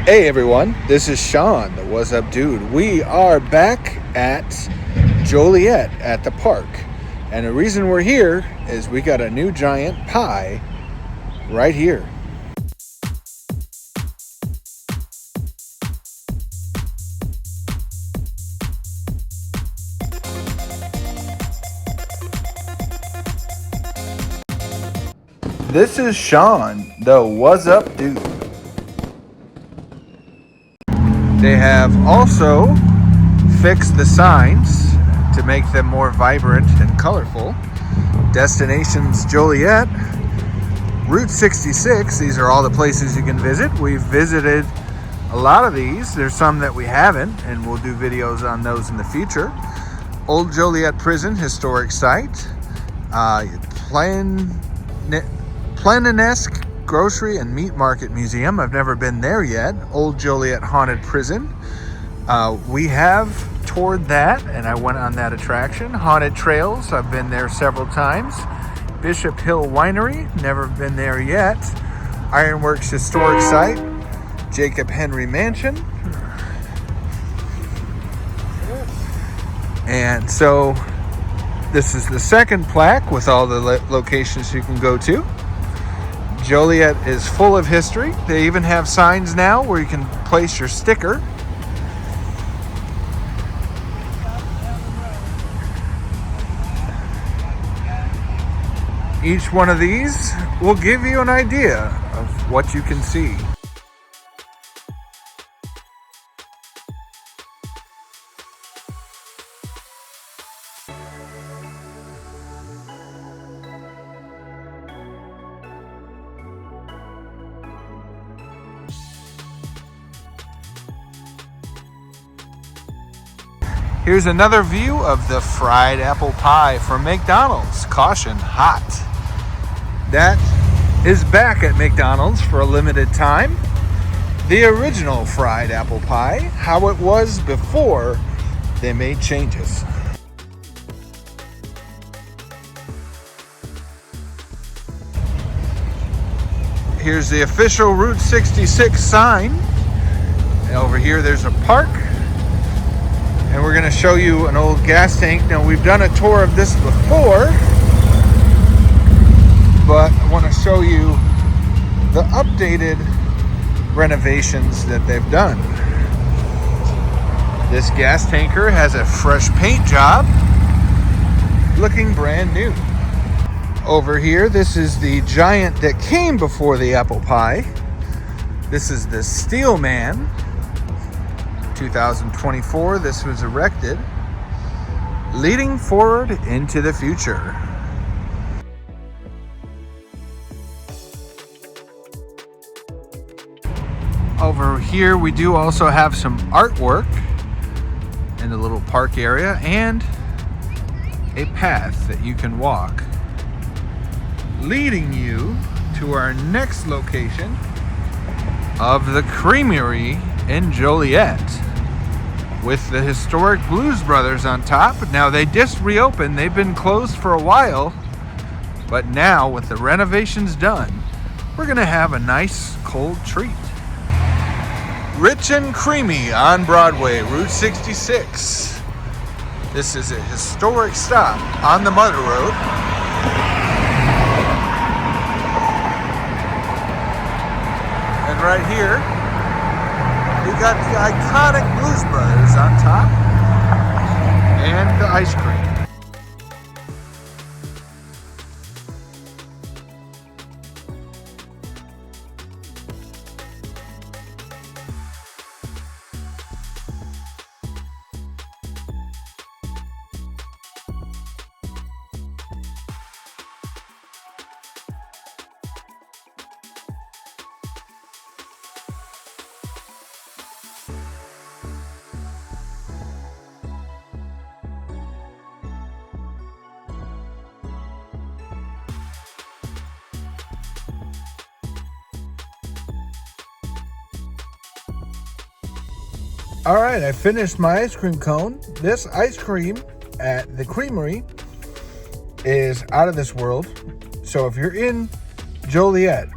Hey everyone, this is Sean, the What's Up Dude. We are back at Joliet at the park. And the reason we're here is we got a new giant pie right here. This is Sean, the What's Up Dude. They have also fixed the signs to make them more vibrant and colorful. Destinations Joliet, Route 66, these are all the places you can visit. We've visited a lot of these. There's some that we haven't, and we'll do videos on those in the future. Old Joliet Prison, historic site. Plananesque Grocery and Meat Market Museum. I've never been there yet. Old Joliet Haunted Prison. We have toured that, and I went on that attraction. Haunted Trails, I've been there several times. Bishop Hill Winery, never been there yet. Ironworks Historic Site. Jacob Henry Mansion. And so this is the second plaque with all the locations you can go to. Joliet is full of history. They even have signs now where you can place your sticker. Each one of these will give you an idea of what you can see. Here's another view of the fried apple pie from McDonald's. Caution, hot. That is back at McDonald's for a limited time. The original fried apple pie, how it was before they made changes. Here's the official Route 66 sign. And over here there's a park. And we're going to show you an old gas tank. Now, we've done a tour of this before, but I want to show you the updated renovations that they've done. This gas tanker has a fresh paint job, looking brand new. Over here, this is the giant that came before the apple pie. This is the Steel Man. 2024, this was erected, leading forward into the future. Over here we do also have some artwork in the little park area and a path that you can walk, leading you to our next location of the Creamery in Joliet, with the historic Blues Brothers on top. Now, they just reopened. They've been closed for a while, but now with the renovations done, we're gonna have a nice cold treat. Rich and Creamy on Broadway, Route 66. This is a historic stop on the Mud Road. And right here, we got the iconic Blues Brothers on top and the ice cream. All right, I finished my ice cream cone. This ice cream at the Creamery is out of this world. So if you're in Joliet,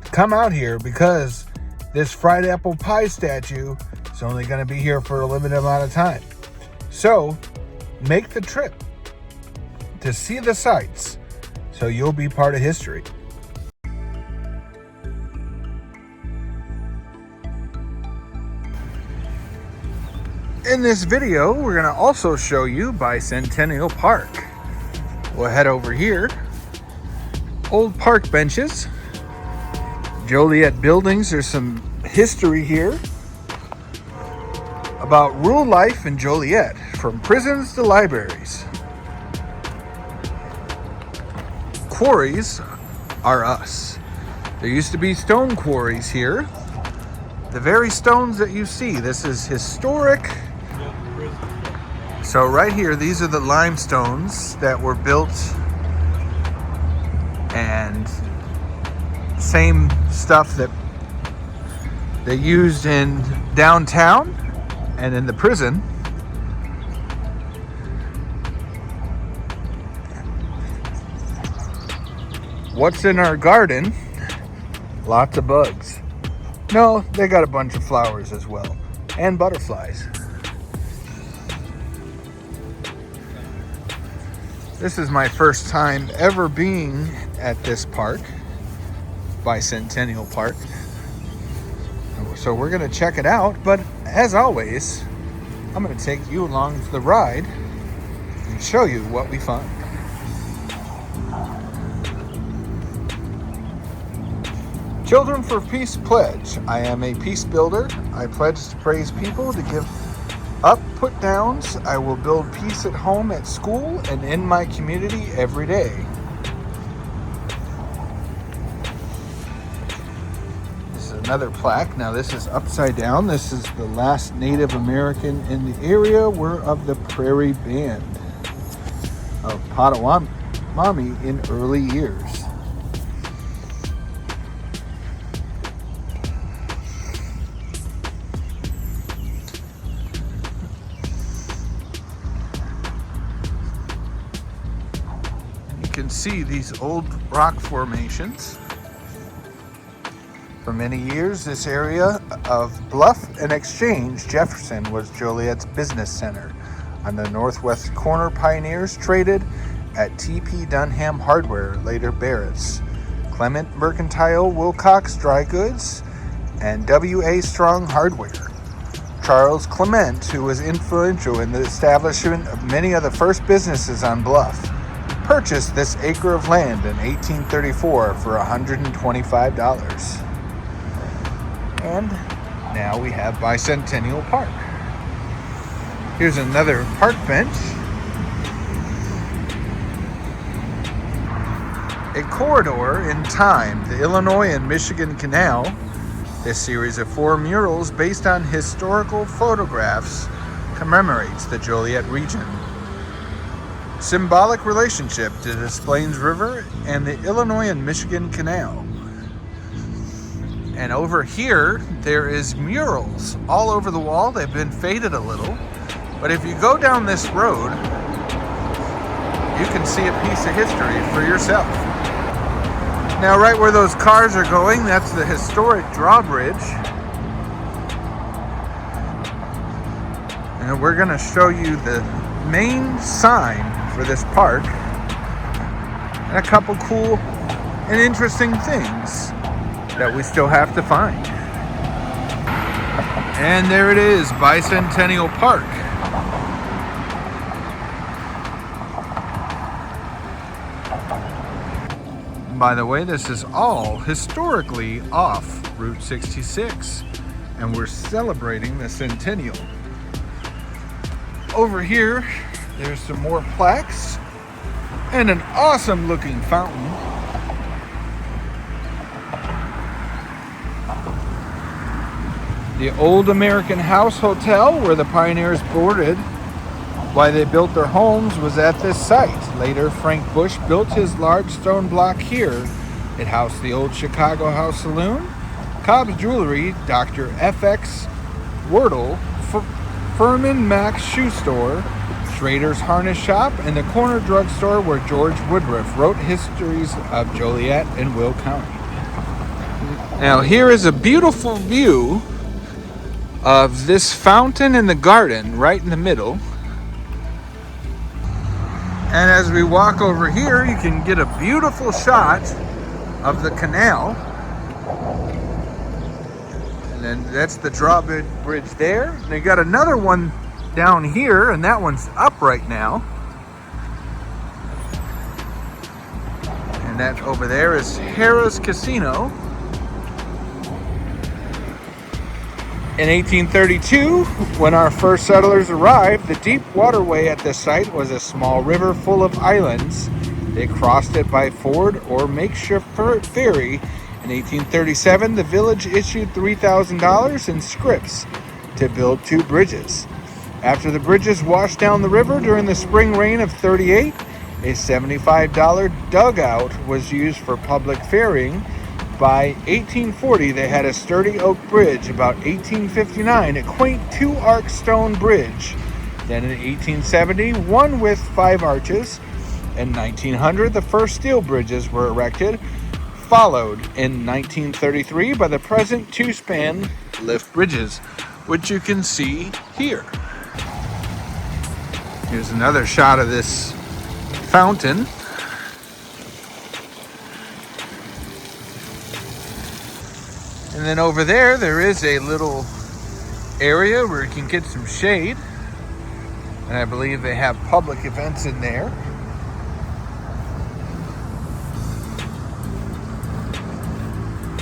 come out here because this fried apple pie statue is only going to be here for a limited amount of time. So make the trip to see the sights so you'll be part of history. In this video, we're going to also show you Bicentennial Park. We'll head over here. Old park benches. Joliet buildings. There's some history here about rural life in Joliet, from prisons to libraries. Quarries are us. There used to be stone quarries here. The very stones that you see, this is historic. So right here, these are the limestones that were built, and same stuff that they used in downtown and in the prison. What's in our garden? Lots of bugs. No, they got a bunch of flowers as well, and butterflies. This is my first time ever being at this park, Bicentennial Park. So we're gonna check it out, but as always, I'm gonna take you along for the ride and show you what we find. Children for Peace Pledge. I am a peace builder. I pledge to praise people, to give up put downs. I will build peace at home, at school, and in my community every day. This is another plaque. Now this is upside down. This is the last Native American in the area. We're of the Prairie Band of Potawatomi in early years. You can see these old rock formations. For many years, this area of Bluff and Exchange, Jefferson, was Joliet's business center. On the northwest corner, pioneers traded at T.P. Dunham Hardware, later Barrett's, Clement Mercantile, Wilcox Dry Goods, and W.A. Strong Hardware. Charles Clement, who was influential in the establishment of many of the first businesses on Bluff, purchased this acre of land in 1834 for $125. And now we have Bicentennial Park. Here's another park bench. A corridor in time, the Illinois and Michigan Canal. This series of 4 murals based on historical photographs commemorates the Joliet region. Symbolic relationship to the Des Plaines River and the Illinois and Michigan Canal. And over here, there is murals all over the wall. They've been faded a little, but if you go down this road, you can see a piece of history for yourself. Now, right where those cars are going, that's the historic drawbridge. And we're gonna show you the main sign for this park and a couple cool and interesting things that we still have to find. And there it is, Bicentennial Park. By the way, this is all historically off Route 66, and we're celebrating the centennial. Over here, there's some more plaques and an awesome looking fountain. The Old American House Hotel, where the pioneers boarded while they built their homes, was at this site. Later, Frank Bush built his large stone block here. It housed the old Chicago House Saloon, Cobb's Jewelry, Dr. F.X. Wordle, Furman Mac's Shoe Store, Schrader's Harness Shop, and the corner drugstore where George Woodruff wrote histories of Joliet and Will County. Now here is a beautiful view of this fountain in the garden right in the middle. And as we walk over here, you can get a beautiful shot of the canal. And then that's the drawbridge there. And they got another one down here, and that one's up right now. And that over there is Harrah's Casino. In 1832, when our first settlers arrived, the deep waterway at the site was a small river full of islands. They crossed it by ford or makeshift ferry. In 1837, the village issued $3,000 in scrips to build 2 bridges. After the bridges washed down the river during the spring rain of '38, a $75 dugout was used for public ferrying. By 1840, they had a sturdy oak bridge. About 1859, a quaint 2-arch stone bridge. Then in 1870, one with 5 arches. In 1900, the first steel bridges were erected, followed in 1933 by the present 2-span lift bridges, which you can see here. Here's another shot of this fountain. And then over there is a little area where you can get some shade. And I believe they have public events in there.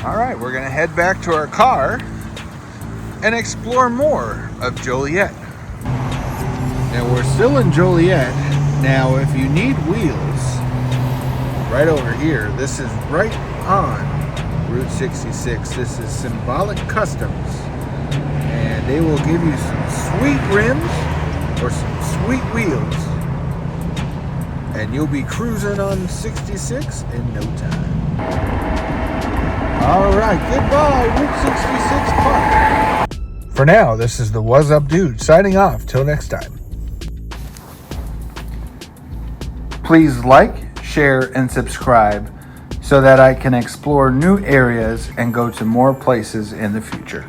All right, we're gonna head back to our car and explore more of Joliet. Now we're still in Joliet. Now if you need wheels, right over here, this is right on Route 66. This is Symbolic Customs, and they will give you some sweet rims or some sweet wheels, and you'll be cruising on 66 in no time. All right, goodbye, Route 66 Park. For now, this is the What's Up Dude signing off. Till next time. Please like, share, and subscribe so that I can explore new areas and go to more places in the future.